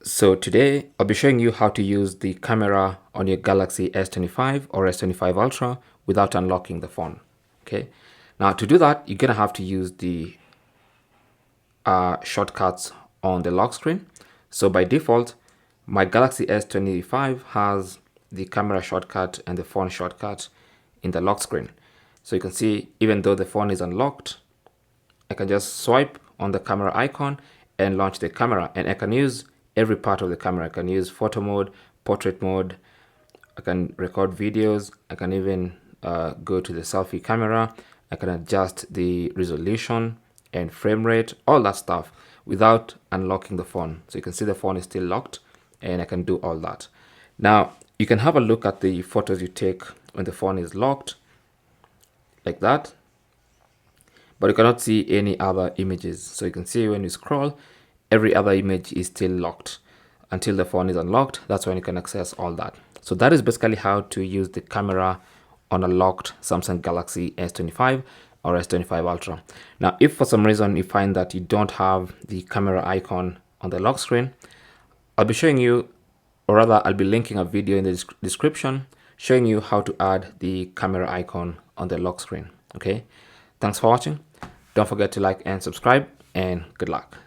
So today I'll be showing you how to use the camera on your Galaxy S25 or S25 Ultra without unlocking the phone. Okay. Now to do that, you're gonna have to use the shortcuts on the lock screen. So by default, my Galaxy S25 has the camera shortcut and the phone shortcut in the lock screen. So you can see, even though the phone is unlocked, I can just swipe on the camera icon and launch the camera, and I can use every part of the camera. I can use photo mode, portrait mode, I can record videos, I can even go to the selfie camera, I can adjust the resolution and frame rate, all that stuff without unlocking the phone. So you can see the phone is still locked and I can do all that. Now you can have a look at the photos you take when the phone is locked like that, but you cannot see any other images. So you can see when you scroll, every other image is still locked until the phone is unlocked. That's when you can access all that. So that is basically how to use the camera on a locked Samsung Galaxy S25 or S25 Ultra. Now, if for some reason you find that you don't have the camera icon on the lock screen, I'll be showing you, or rather I'll be linking a video in the description showing you how to add the camera icon on the lock screen. Okay, thanks for watching. Don't forget to like and subscribe, and good luck.